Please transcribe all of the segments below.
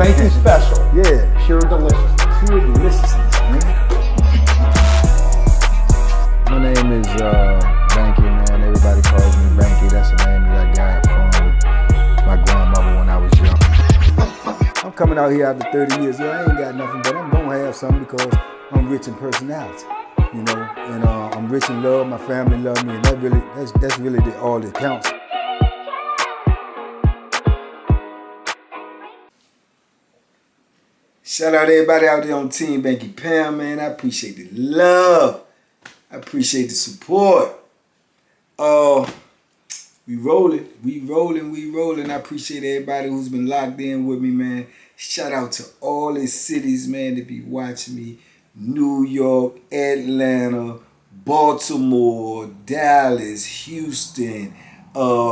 Banky special. Yeah. Pure deliciousness. Pure deliciousness, man. My name is Banky, man. Everybody calls me Banky. That's the name that I got from my grandmother when I was young. I'm coming out here after 30 years. Yeah, I ain't got nothing, but I'm gonna have something because I'm rich in personality, you know, and I'm rich in love. My family love me, and that's really all that counts. Shout out to everybody out there on Team Banky Pound, man. I appreciate the love. I appreciate the support. We rolling. I appreciate everybody who's been locked in with me, man. Shout out to all the cities, man, that be watching me. New York, Atlanta, Baltimore, Dallas, Houston,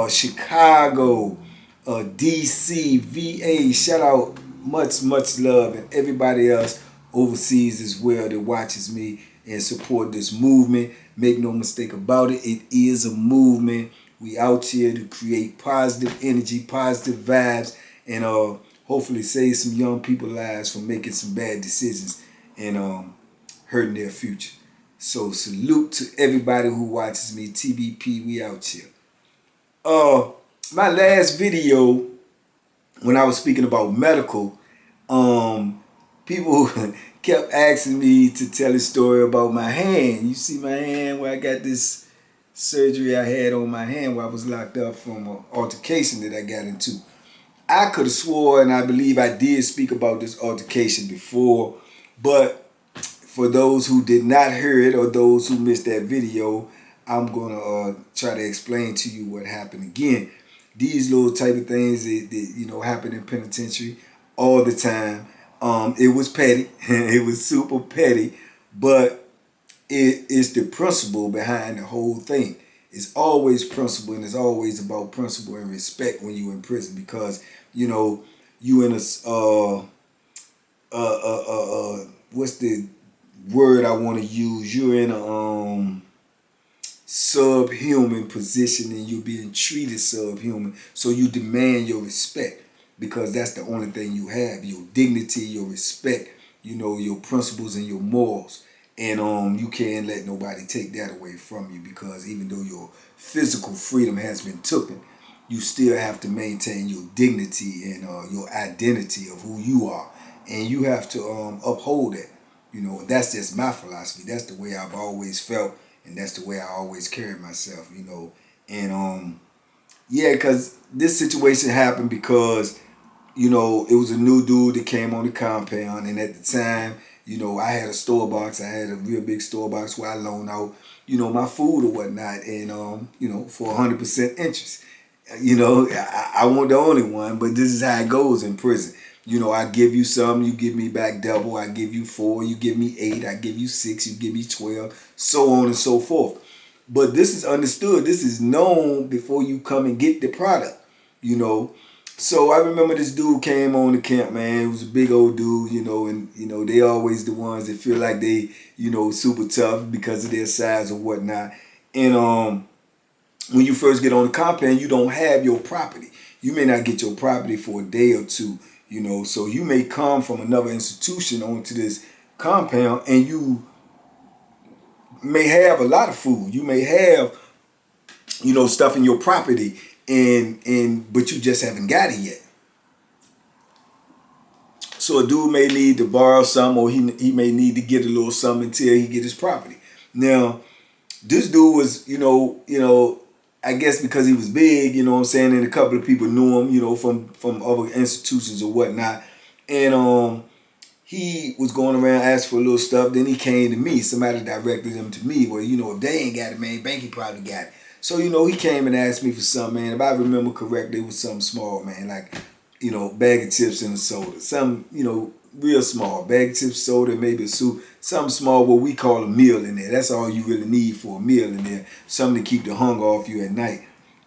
Chicago, DC, VA. Shout out, much love, and everybody else overseas as well that watches me and support this movement. Make no mistake about it, it is a movement. We out here to create positive energy, positive vibes, and hopefully save some young people's lives from making some bad decisions and hurting their future. So salute to everybody who watches me. TBP, we out here. My last video, when I was speaking about medical, people kept asking me to tell a story about my hand. You see my hand where I got this surgery I had on my hand where I was locked up from an altercation that I got into. I could have swore, and I believe I did speak about this altercation before, but for those who did not hear it or those who missed that video, I'm gonna try to explain to you what happened again. These little type of things that happen in penitentiary all the time. It was petty. It was super petty, but it is the principle behind the whole thing. It's always principle, and it's always about principle and respect when you're in prison, because you in a what's the word I want to use? You're in a subhuman position, and you're being treated subhuman, so you demand your respect, because that's the only thing you have: your dignity, your respect, your principles and your morals. And you can't let nobody take that away from you, because even though your physical freedom has been taken, you still have to maintain your dignity and your identity of who you are, and you have to uphold that. That's just my philosophy. That's the way I've always felt, and that's the way I always carried myself. And yeah, because this situation happened because it was a new dude that came on the compound, and at the time, I had a store box. I had a real big store box where I loan out, my food or whatnot, and for 100% interest. I wasn't the only one, but this is how it goes in prison. I give you some, you give me back double. I give you 4, you give me 8. I give you 6, you give me 12, so on and so forth. But this is understood. This is known before you come and get the product. So I remember this dude came on the camp, man. He was a big old dude, and they always the ones that feel like they, super tough because of their size or whatnot. And when you first get on the compound, you don't have your property. You may not get your property for a day or two, so you may come from another institution onto this compound, and you may have a lot of food. You may have, stuff in your property, but you just haven't got it yet. So a dude may need to borrow some, or he may need to get a little something until he get his property. Now, this dude was, I guess because he was big, and a couple of people knew him, from other institutions or whatnot. And he was going around asking for a little stuff. Then he came to me. Somebody directed him to me. Well, if they ain't got it, man, Banky probably got it. So, he came and asked me for something, man. If I remember correctly, it was something small, man. Like, bag of chips and a soda. Something, real small. Bag of chips, soda, maybe a soup. Something small, what we call a meal in there. That's all you really need for a meal in there. Something to keep the hunger off you at night.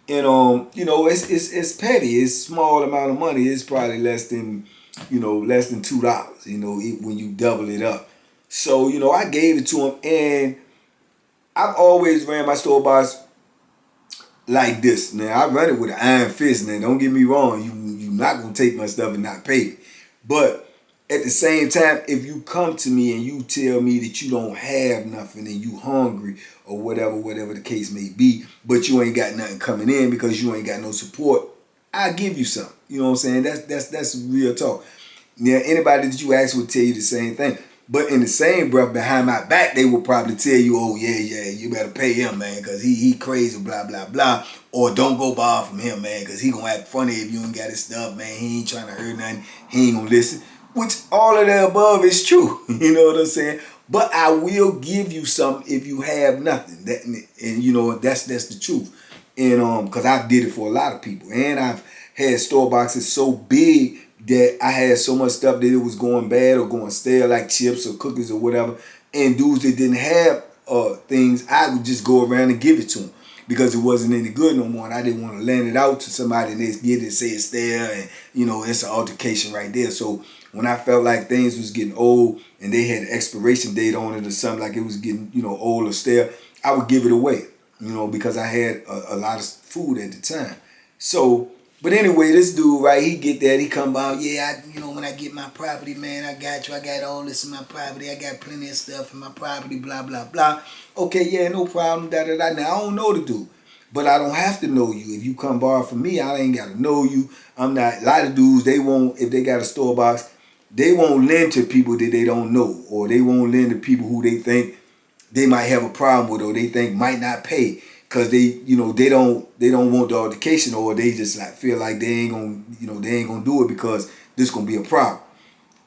And, it's petty. It's small amount of money. It's probably less than $2, when you double it up. So, I gave it to him, and I've always ran my store box like this. Now, I run it with an iron fist. Now, don't get me wrong. You're not going to take my stuff and not pay me. But at the same time, if you come to me and you tell me that you don't have nothing and you hungry or whatever the case may be, but you ain't got nothing coming in because you ain't got no support, I'll give you something. You know what I'm saying? That's real talk. Now, anybody that you ask will tell you the same thing. But in the same breath, behind my back, they will probably tell you, oh, yeah, you better pay him, man, because he crazy, blah, blah, blah. Or don't go borrow from him, man, because he going to act funny if you ain't got his stuff, man. He ain't trying to hurt nothing. He ain't going to listen. Which all of the above is true. You know what I'm saying? But I will give you something if you have nothing. And you know, that's the truth. And because I did it for a lot of people. And I've had store boxes so big that I had so much stuff that it was going bad or going stale, like chips or cookies or whatever. And dudes that didn't have things, I would just go around and give it to them because it wasn't any good no more. And I didn't want to lend it out to somebody and they get it and say it's stale, and you know, it's an altercation right there. So when I felt like things was getting old and they had an expiration date on it or something, like it was getting, you know, old or stale, I would give it away, you know, because I had a lot of food at the time. So, but anyway, this dude, right, he get that, he come by, yeah, you know, when I get my property, man, I got you, I got all this in my property, I got plenty of stuff in my property, blah, blah, blah. Okay, yeah, no problem, da-da-da. Now, I don't know the dude, but I don't have to know you. If you come borrow from me, I ain't got to know you. I'm not, a lot of dudes, they won't, if they got a store box, they won't lend to people that they don't know, or they won't lend to people who they think they might have a problem with or they think might not pay. Cause they, you know, they don't want the altercation, or they just like feel like they ain't gonna do it because this gonna be a problem.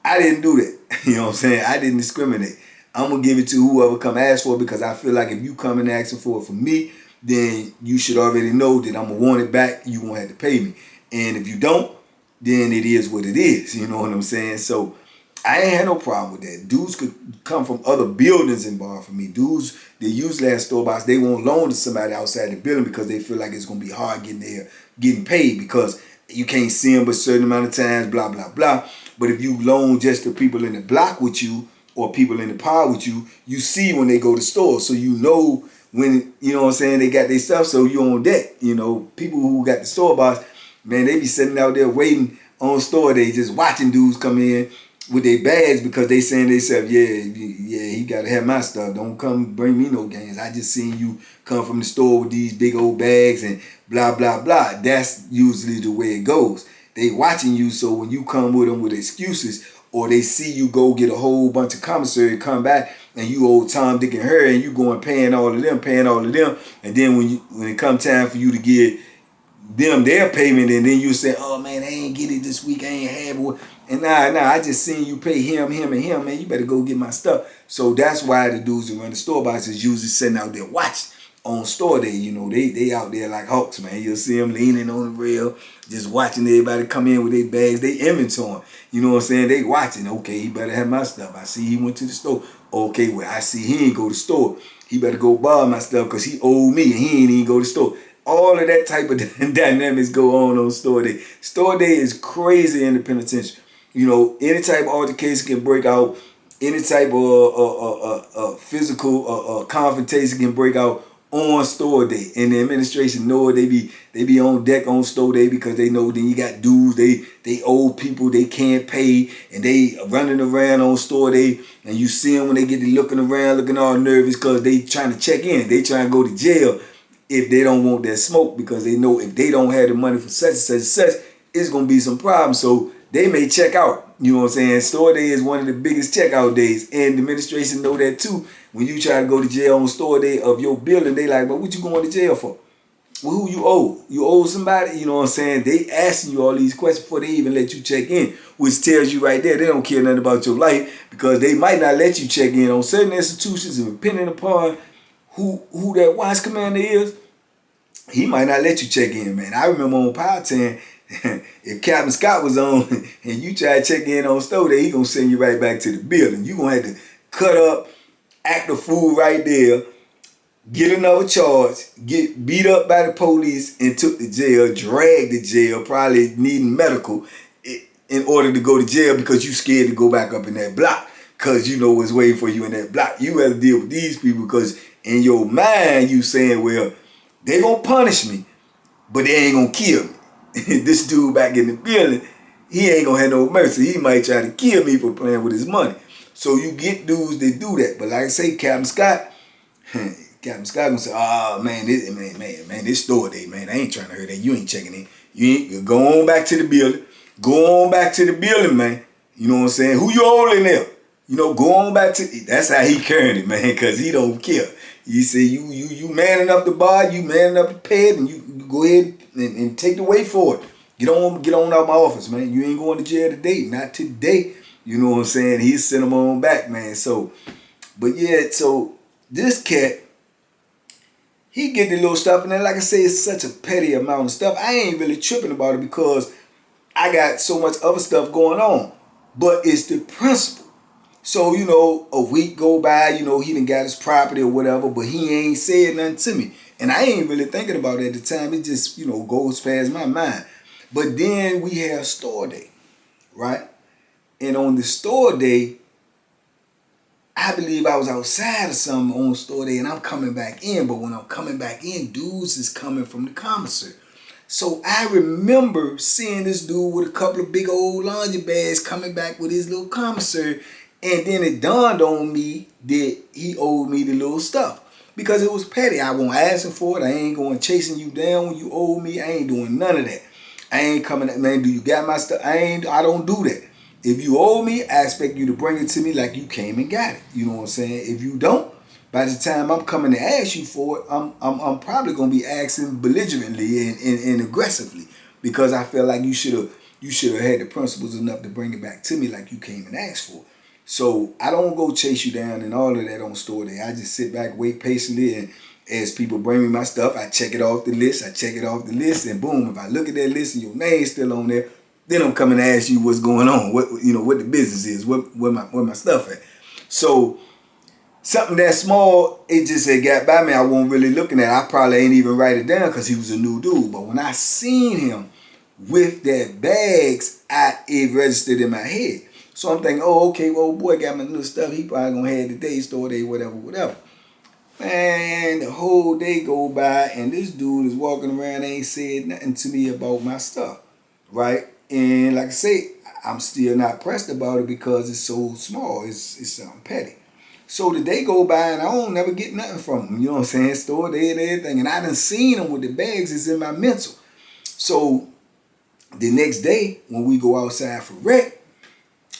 I didn't do that. You know what I'm saying? I didn't discriminate. I'm gonna give it to whoever come ask for it because I feel like if you come and asking for it from me, then you should already know that I'm gonna want it back. You gonna have to pay me. And if you don't, then it is what it is. You know what I'm saying? So I ain't had no problem with that. Dudes could come from other buildings and borrow from me. Dudes that usually have store box, they won't loan to somebody outside the building because they feel like it's gonna be hard getting there, getting paid because you can't see them but a certain amount of times, blah, blah, blah. But if you loan just to people in the block with you or people in the pod with you, you see when they go to stores. So you know when, you know what I'm saying, they got their stuff, so you on deck. You know, people who got the store box, man, they be sitting out there waiting on store day, just watching dudes come in with their bags because they saying themselves, yeah, he gotta have my stuff. Don't come bring me no games. I just seen you come from the store with these big old bags and blah, blah, blah. That's usually the way it goes. They watching you, so when you come with them with excuses, or they see you go get a whole bunch of commissary, come back, and you old Tom, Dick, and Harry, and you going paying all of them, and then when it come time for you to get them their payment, and then you say, oh man, I ain't get it this week, I ain't have it. And nah, I just seen you pay him, and him, man, you better go get my stuff. So that's why the dudes that run the store boxes usually sitting out there watching on store day. You know, they out there like hawks, man. You'll see them leaning on the rail, just watching everybody come in with their bags, they inventory. You know what I'm saying? They watching, okay, he better have my stuff. I see he went to the store. Okay, well, I see he ain't go to the store. He better go borrow my stuff because he owed me and he ain't even go to the store. All of that type of dynamics go on store day. Store day is crazy in the penitentiary. You know, any type of altercation can break out. Any type of physical confrontation can break out on store day. And the administration know it. They be on deck on store day because they know then you got dudes, they old people, they can't pay, and they running around on store day. And you see them when they get to looking around, looking all nervous because they trying to check in. They trying to go to jail if they don't want that smoke because they know if they don't have the money for such and such and such, it's going to be some problems. So they may check out. You know what I'm saying? Store day is one of the biggest checkout days. And the administration know that too. When you try to go to jail on store day of your building, they like, but what you going to jail for? Well, who you owe? You owe somebody? You know what I'm saying? They asking you all these questions before they even let you check in, which tells you right there they don't care nothing about your life because they might not let you check in on certain institutions, and depending upon who that watch commander is, he might not let you check in, man. I remember on Power 10, if Captain Scott was on and you try to check in on store day, he gonna send you right back to the building. You gonna have to cut up, act a fool right there, get another charge, get beat up by the police and took to jail, dragged to jail, probably needing medical in order to go to jail because you scared to go back up in that block because you know what's waiting for you in that block. You have to deal with these people because in your mind you saying, well, they gonna punish me, but they ain't gonna kill me. This dude back in the building, he ain't gonna have no mercy. He might try to kill me for playing with his money. So you get dudes that do that. But like I say, Captain Scott, Captain Scott gonna say, oh man, this store day, man, I ain't trying to hurt that. You ain't checking in. You go on back to the building. Go on back to the building, man. You know what I'm saying? Who you holding there? You know, go on back to, that's how he carrying it, man, because he don't care. You say you man enough to buy, you man enough to pay it, and you go ahead and take the weight for it. Get on out my office, man. You ain't going to jail today. Not today. You know what I'm saying? He sent him on back, man. So, but yeah, so this cat, he get the little stuff, and then like I say, it's such a petty amount of stuff. I ain't really tripping about it because I got so much other stuff going on. But it's the principle. So, you know, a week go by, you know, he done got his property or whatever, but he ain't said nothing to me. And I ain't really thinking about it at the time. It just, you know, goes past my mind. But then we have store day, right? And on the store day, I believe I was outside or something on store day, and I'm coming back in. But when I'm coming back in, dudes is coming from the commissary. So I remember seeing this dude with a couple of big old laundry bags coming back with his little commissary. And then it dawned on me that he owed me the little stuff. Because it was petty. I won't ask him for it. I ain't going chasing you down when you owe me. I ain't doing none of that. I ain't coming at, man, do you got my stuff? I don't do that. If you owe me, I expect you to bring it to me like you came and got it. You know what I'm saying? If you don't, by the time I'm coming to ask you for it, I'm probably gonna be asking belligerently and aggressively, because I feel like you should have had the principles enough to bring it back to me like you came and asked for it. So I don't go chase you down and all of that on store day. I just sit back, wait patiently, and as people bring me my stuff, I check it off the list. And boom, if I look at that list and your name's still on there, then I'm coming to ask you what's going on, what the business is, where my stuff at. So something that small, it just had got by me. I wasn't really looking at it. I probably ain't even write it down because he was a new dude. But when I seen him with that bags, it registered in my head. So I'm thinking, oh, okay, well, boy got my little stuff. He probably gonna have today, store day, whatever. Man, the whole day go by and this dude is walking around, ain't said nothing to me about my stuff, right? And like I say, I'm still not pressed about it because it's so small. It's something petty. So the day go by and I don't never get nothing from him. You know what I'm saying? Store day and everything. And I done seen him with the bags. It's in my mental. So the next day when we go outside for rec,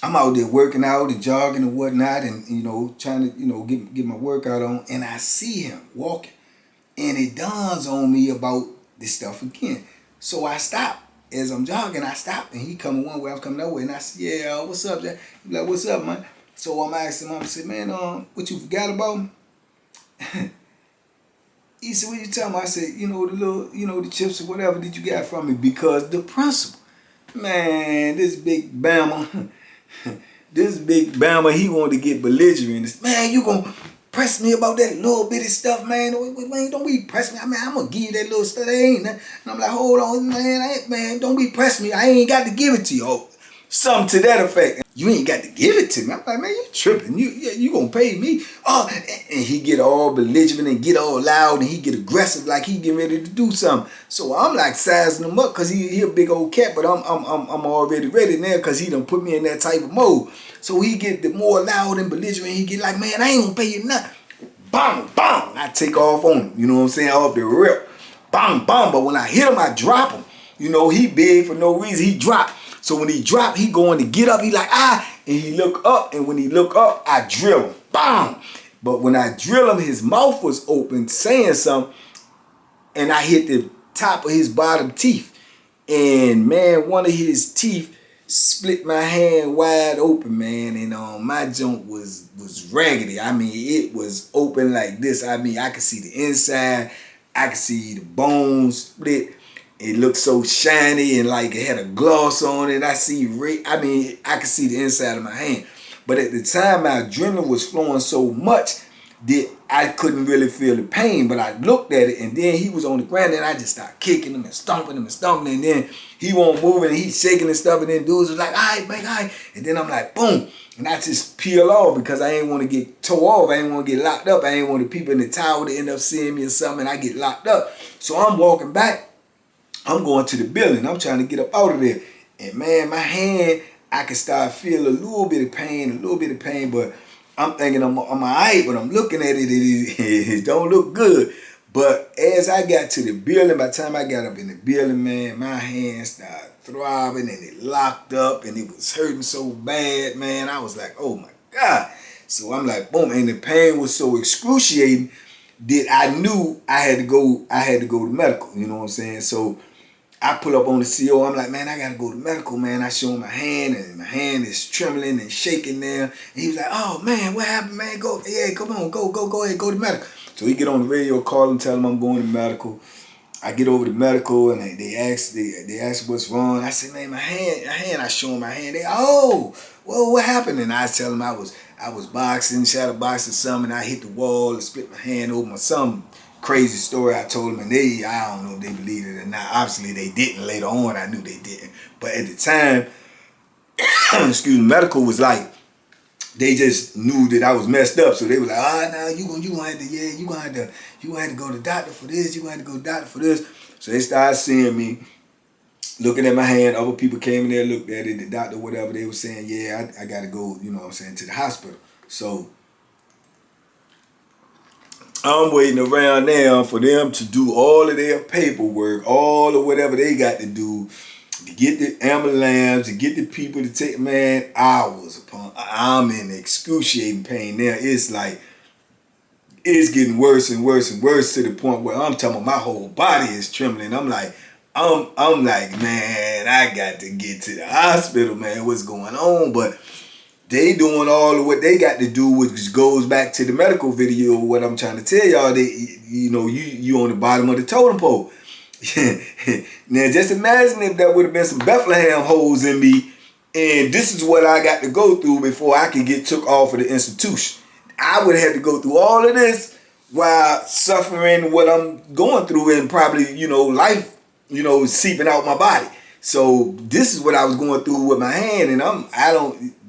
I'm out there working out and jogging and whatnot, and trying to get my workout on, and I see him walking, and it dawns on me about this stuff again. So I stop as I'm jogging. I stop, and he coming one way, I'm coming that way, and I said, "Yeah, what's up, Jack?" He's like, "What's up, man?" So I'm asking him. I said, "Man, what you forgot about me?" He said, "What you talking about?" I said, the little, the chips or whatever that you got from me, because the principle, man, this big Bama. This big Bama, he wanted to get belligerent. Man, you gonna press me about that little bitty stuff, man? Man, don't be press me. I mean, I'm gonna give you that little stuff. That ain't nothing. And I'm like, hold on, man, don't be press me. I ain't got to give it to you. Oh, something to that effect. You ain't got to give it to me. I'm like, man, you tripping. You gonna pay me. Oh, and he get all belligerent and get all loud and he get aggressive like he getting ready to do something. So I'm like sizing him up because he a big old cat, but I'm already ready now because he done put me in that type of mode. So he get the more loud and belligerent. He get like, man, I ain't gonna pay you nothing. Bang, bang. I take off on him. You know what I'm saying? Off the rip. Bang, bang. But when I hit him, I drop him. He big for no reason. He dropped. So when he drop, he going to get up. He like, and he look up. And when he look up, I drill him. Bam! But when I drill him, his mouth was open saying something. And I hit the top of his bottom teeth. And man, one of his teeth split my hand wide open, man. And my junk was raggedy. I mean, it was open like this. I mean, I could see the inside. I could see the bones split. It looked so shiny and like it had a gloss on it. I could see the inside of my hand. But at the time, my adrenaline was flowing so much that I couldn't really feel the pain. But I looked at it, and then he was on the ground, and I just started kicking him and stomping him and stomping. And then he won't move, and he's shaking and stuff. And then dudes was like, all right, man, all right. And then I'm like, boom. And I just peel off because I ain't want to get tore off. I ain't want to get locked up. I ain't want the people in the tower to end up seeing me or something, and I get locked up. So I'm walking back. I'm going to the building. I'm trying to get up out of there. And man, my hand, I could start feeling a little bit of pain, but I'm thinking I'm alright, but I'm looking at it, it don't look good. But as I got to the building, by the time I got up in the building, man, my hand started throbbing and it locked up and it was hurting so bad, man. I was like, oh my God. So I'm like, boom, and the pain was so excruciating that I knew I had to go to medical, you know what I'm saying? So I pull up on the CO. I'm like, man, I gotta go to medical, man. I show him my hand, and my hand is trembling and shaking there. And he was like, oh man, what happened, man? Go, yeah, come on, go ahead, go to medical. So he get on the radio, call him, tell him I'm going to medical. I get over to medical, and they ask what's wrong. I said, man, my hand. I show him my hand. They, oh, well, what happened? And I tell him I was boxing, shadow boxing something, and I hit the wall and split my hand open or something. Crazy story I told them, and I don't know if they believed it or not. Obviously they didn't. Later on I knew they didn't, but at the time excuse me, medical was like, they just knew that I was messed up, so they were like, no, you gonna have to go to the doctor for this, you gonna have to go to the doctor for this. So they started seeing me, looking at my hand. Other people came in there, looked at it, the doctor, whatever, they were saying, yeah, I gotta go, you know what I'm saying, to the hospital. So I'm waiting around now for them to do all of their paperwork, all of whatever they got to do, to get the ambulance, to get the people to take, man, hours upon, I'm in excruciating pain now. It's like, it's getting worse and worse and worse to the point where I'm talking about my whole body is trembling. I'm like, man, I got to get to the hospital, man, what's going on? But they doing all of what they got to do, which goes back to the medical video. What I'm trying to tell y'all, you on the bottom of the totem pole. Now, just imagine if there would have been some Bethlehem holes in me, and this is what I got to go through before I could get took off of the institution. I would have had to go through all of this while suffering what I'm going through, and probably, life, seeping out my body. So this is what I was going through with my hand, and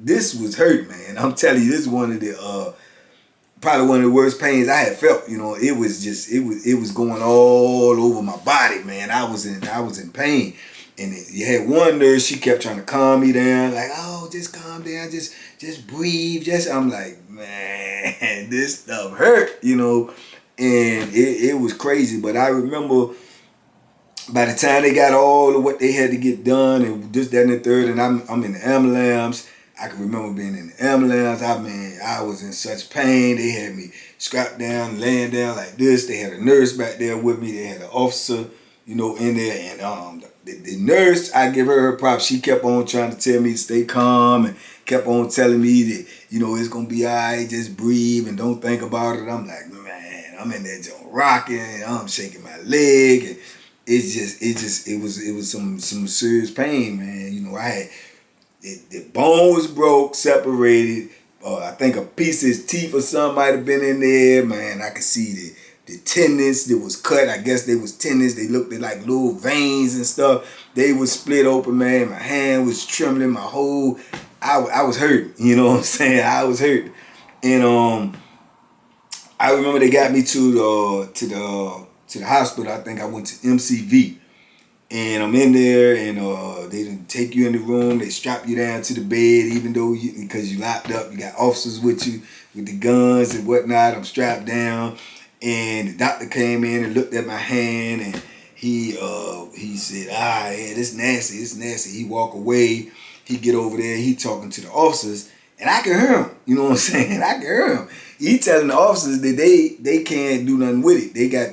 this was hurt, man. I'm telling you, this is one of the probably one of the worst pains I had felt. It was going all over my body, man. I was in pain. And you had one nurse, she kept trying to calm me down, like, oh, just calm down, just breathe, I'm like, man, this stuff hurt, and it was crazy. But I remember by the time they got all of what they had to get done, and this, that, and the third, and I'm in the ambulance. I can remember being in the ambulance. I was in such pain. They had me strapped down, laying down like this. They had a nurse back there with me. They had an officer, in there. And the nurse, I give her props. She kept on trying to tell me to stay calm, and kept on telling me that, it's going to be all right. Just breathe and don't think about it. I'm like, man, I'm in there just rocking. And I'm shaking my leg. And it was some serious pain, man. I had, the bone was broke, separated. I think a piece of his teeth or something might have been in there, man. I could see the tendons that was cut. I guess they was tendons. They looked like little veins and stuff. They was split open, man. My hand was trembling. I was hurting. You know what I'm saying? I was hurting. And I remember they got me to the hospital. I think I went to MCV. And I'm in there, and they didn't take you in the room. They strap you down to the bed, even though because you locked up. You got officers with you with the guns and whatnot. I'm strapped down, and the doctor came in and looked at my hand, and he said, yeah, this nasty. He walk away. He get over there. He talking to the officers, and I can hear him. You know what I'm saying? I can hear him. He telling the officers that they can't do nothing with it. They got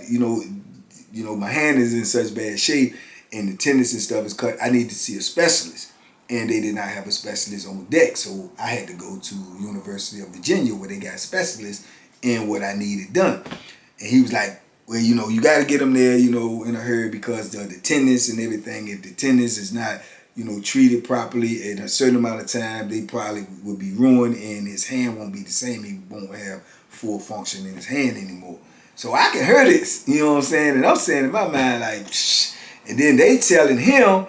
my hand is in such bad shape, and the tendons and stuff is cut. I need to see a specialist. And they did not have a specialist on deck. So I had to go to University of Virginia, where they got specialists in what I needed done. And he was like, well, you got to get them there, in a hurry, because the tendons and everything, if the tendons is not, treated properly in a certain amount of time, they probably would be ruined, and his hand won't be the same. He won't have full function in his hand anymore. So I can hear this, you know what I'm saying? And I'm saying in my mind, like, shh. And then they telling him,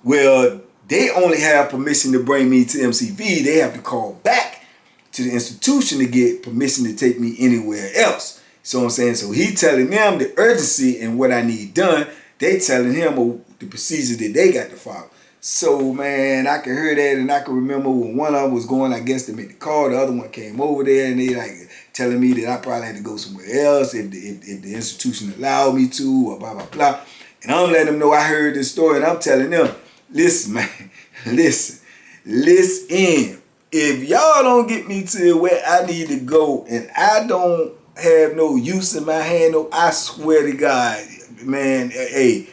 well, they only have permission to bring me to MCV. They have to call back to the institution to get permission to take me anywhere else. So I'm saying, so he telling them the urgency and what I need done. They telling him the procedure that they got to follow. So, man, I could hear that, and I could remember when one of them was going, I guess, to make the call. The other one came over there, and they like telling me that I probably had to go somewhere else if the institution allowed me to, or blah, blah, blah. And I'm letting them know I heard this story, and I'm telling them, listen, man, listen. If y'all don't get me to where I need to go, and I don't have no use in my hand, no, I swear to God, man, hey,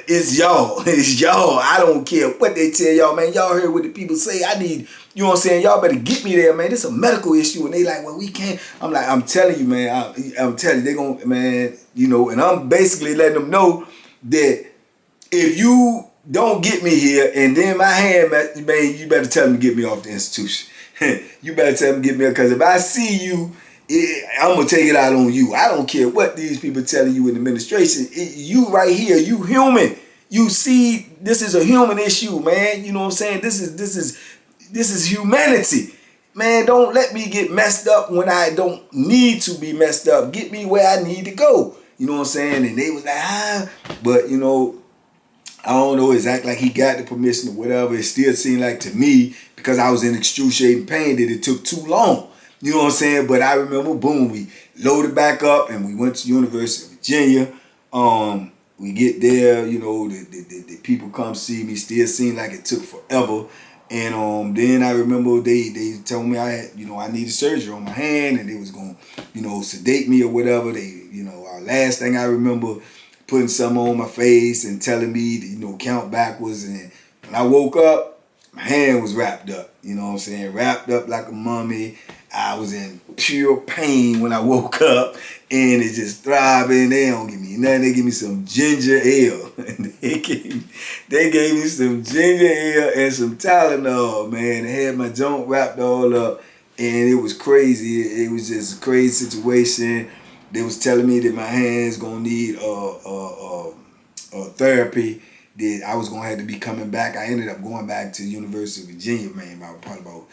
it's y'all. It's y'all. I don't care what they tell y'all, man. Y'all heard what the people say. I need, you know what I'm saying? Y'all better get me there, man. This is a medical issue. And they like, well, we can't. I'm like, I'm telling you, man. I'm telling you, they gonna, man, you know, and I'm basically letting them know that if you don't get me here and then my hand, man, you better tell them to get me off the institution. You better tell them to get me, because if I see you, I'm going to take it out on you. I don't care what these people telling you in the administration. You right here, you human. You see, this is a human issue, man. You know what I'm saying? This is humanity. Man, don't let me get messed up when I don't need to be messed up. Get me where I need to go. You know what I'm saying? And they was like, but you know, I don't know exactly like he got the permission or whatever. It still seemed like to me, because I was in excruciating pain, that it took too long. You know what I'm saying? But I remember, boom, we loaded back up and we went to University of Virginia. We get there, you know, the people come see me. Still seemed like it took forever. And then I remember they told me I had, you know, I needed surgery on my hand, and they was gonna, you know, sedate me or whatever. They, you know, last thing I remember, putting something on my face and telling me to, you know, count backwards. And when I woke up, my hand was wrapped up. You know what I'm saying? Wrapped up like a mummy. I was in pure pain when I woke up, and it's just throbbing. They don't give me nothing. They give me some ginger ale. they gave me some ginger ale and some Tylenol, man. They had my joint wrapped all up, and it was crazy. It was just a crazy situation. They was telling me that my hands gonna need therapy. That I was gonna have to be coming back. I ended up going back to the University of Virginia, man, probably about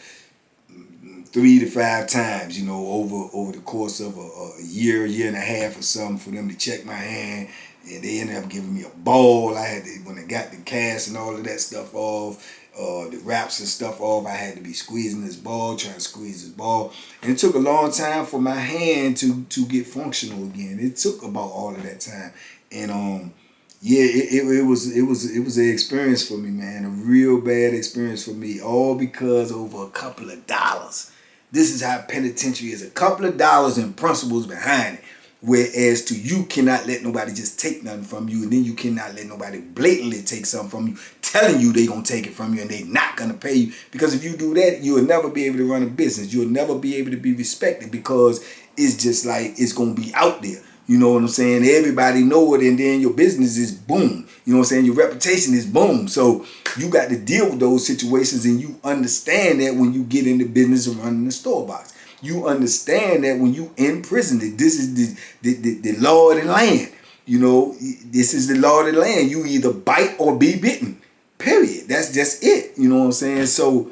3 to 5 times, you know, over the course of a year and a half or something, for them to check my hand. And they ended up giving me a ball. I had to, when I got the cast and all of that stuff off, the wraps and stuff off, I had to be squeezing this ball, trying to squeeze this ball. And it took a long time for my hand to get functional again. It took about all of that time. And yeah, it was an experience for me, man. A real bad experience for me. All because over a couple of dollars. This is how penitentiary is. A couple of dollars and principles behind it. Whereas to you cannot let nobody just take nothing from you, and then you cannot let nobody blatantly take something from you, telling you they gonna take it from you and they not gonna pay you. Because if you do that, you'll never be able to run a business. You'll never be able to be respected, because it's just like it's gonna be out there. You know what I'm saying? Everybody know it, and then your business is boom. You know what I'm saying? Your reputation is boom. So you got to deal with those situations, and you understand that when you get in the business of running the store box. You understand that when you in prison, that this is the law of the land. You know, this is the law of the land. You either bite or be bitten. Period. That's just it. You know what I'm saying? So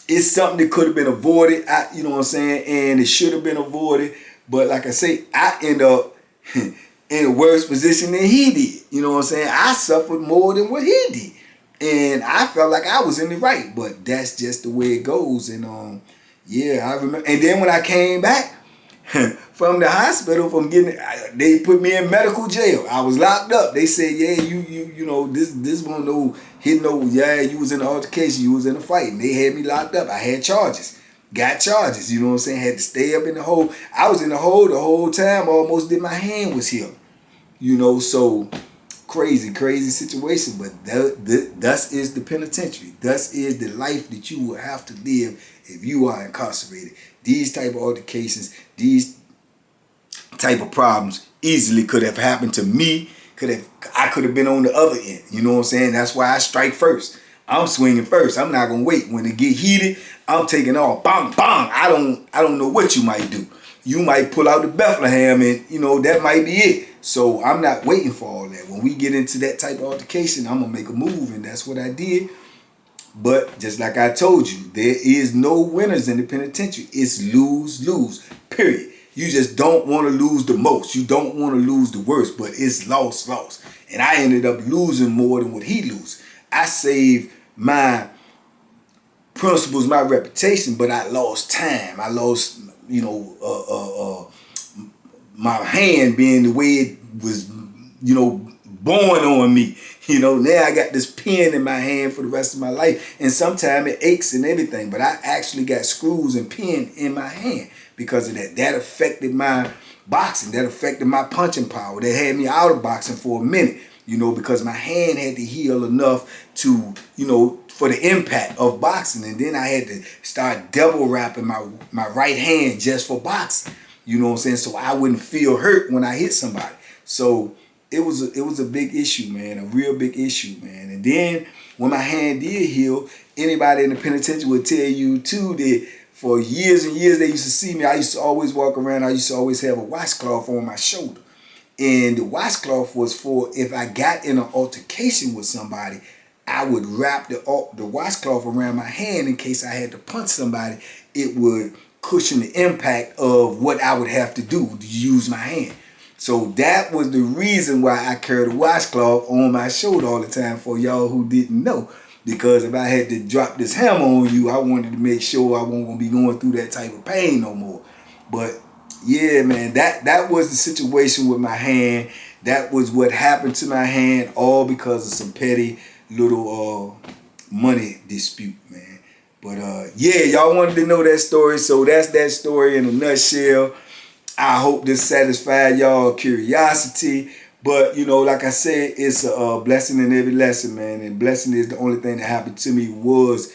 it's something that could have been avoided. You know what I'm saying? And it should have been avoided. But like I say, I end up in a worse position than he did. You know what I'm saying? I suffered more than what he did. And I felt like I was in the right. But that's just the way it goes. And yeah, I remember. And then when I came back from the hospital, they put me in medical jail. I was locked up. They said, yeah, you know, this one yeah, you was in an altercation, you was in a fight. And they had me locked up. I had charges. Got charges, you know what I'm saying? Had to stay up in the hole. I was in the hole the whole time, almost did my hand was healed. You know, so crazy situation. But thus is the penitentiary. Thus is the life that you will have to live if you are incarcerated. These type of altercations, these type of problems easily could have happened to me. I could have been on the other end. You know what I'm saying? That's why I strike first. I'm swinging first. I'm not gonna wait. When it get heated, I'm taking off. Bang, bang. I don't know what you might do. You might pull out the Bethlehem, and you know that might be it. So I'm not waiting for all that. When we get into that type of altercation, I'm gonna make a move, and that's what I did. But just like I told you, there is no winners in the penitentiary. It's lose, period. You just don't want to lose the most. You don't want to lose the worst, but it's loss. And I ended up losing more than what he lose. I saved my principles, my reputation, but I lost time. I lost, you know, my hand being the way it was, you know, born on me. You know, now I got this pen in my hand for the rest of my life, and sometimes it aches and everything, but I actually got screws and pen in my hand because of that. That affected my boxing. That affected my punching power. That had me out of boxing for a minute, you know, because my hand had to heal enough to, you know, for the impact of boxing. And then I had to start double wrapping my right hand just for boxing. You know what I'm saying? So I wouldn't feel hurt when I hit somebody. So it was a big issue, man, a real big issue, man. And then when my hand did heal, anybody in the penitentiary would tell you too that for years and years they used to see me. I used to always walk around. I used to always have a washcloth on my shoulder. And the washcloth was for if I got in an altercation with somebody, I would wrap the washcloth around my hand in case I had to punch somebody. It would cushion the impact of what I would have to do to use my hand. So that was the reason why I carried a washcloth on my shoulder all the time, for y'all who didn't know. Because if I had to drop this hammer on you, I wanted to make sure I wasn't going to be going through that type of pain no more. But yeah, man, that was the situation with my hand. That was what happened to my hand, all because of some petty little money dispute, man. But yeah, y'all wanted to know that story, so that's that story in a nutshell. I hope this satisfied y'all curiosity. But, you know, like I said, it's a blessing in every lesson, man. And blessing is the only thing that happened to me was,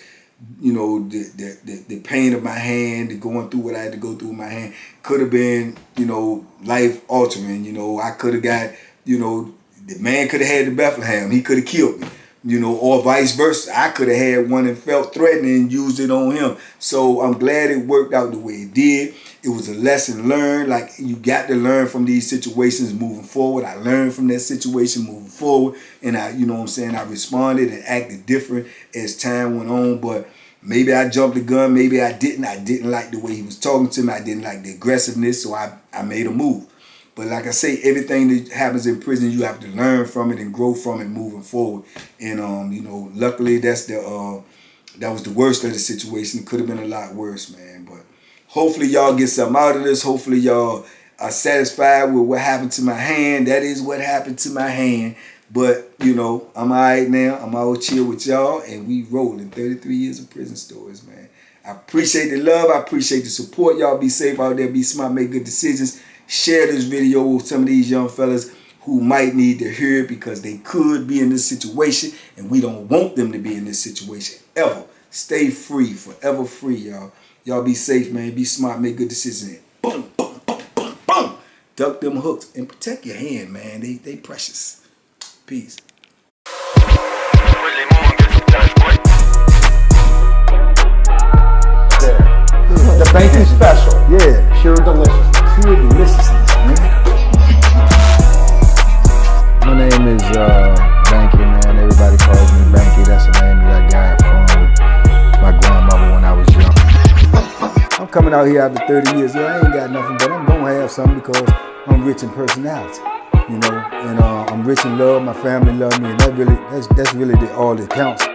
you know, the pain of my hand, the going through what I had to go through with my hand. Could have been, you know, life altering. You know, I could have got, you know, the man could have had the Bethlehem. He could have killed me. You know, or vice versa. I could have had one and felt threatening and used it on him. So I'm glad it worked out the way it did. It was a lesson learned. Like, you got to learn from these situations moving forward. I learned from that situation moving forward. And I, you know what I'm saying, I responded and acted different as time went on. But maybe I jumped the gun. Maybe I didn't. I didn't like the way he was talking to me. I didn't like the aggressiveness. So I made a move. But like I say, everything that happens in prison, you have to learn from it and grow from it moving forward. And you know, luckily that was the worst of the situation. It could have been a lot worse, man. But hopefully y'all get something out of this. Hopefully y'all are satisfied with what happened to my hand. That is what happened to my hand. But, you know, I'm all right now. I'm all chill with y'all. And we rolling 33 years of prison stories, man. I appreciate the love. I appreciate the support. Y'all be safe out there. Be smart. Make good decisions. Share this video with some of these young fellas who might need to hear it, because they could be in this situation and we don't want them to be in this situation ever. Stay free, forever free, y'all. Y'all be safe, man. Be smart, make good decisions. Boom, boom, boom, boom, boom. Duck them hooks and protect your hand, man. They precious. Peace. The Banky special. Yeah. Pure delicious. Pure deliciousness, man. My name is Banky, man. Everybody calls me Banky. That's the name that I got from my grandmother when I was young. I'm coming out here after 30 years. Yeah, I ain't got nothing, but I'm gonna have something because I'm rich in personality, you know, and I'm rich in love. My family love me, and that's really all that counts.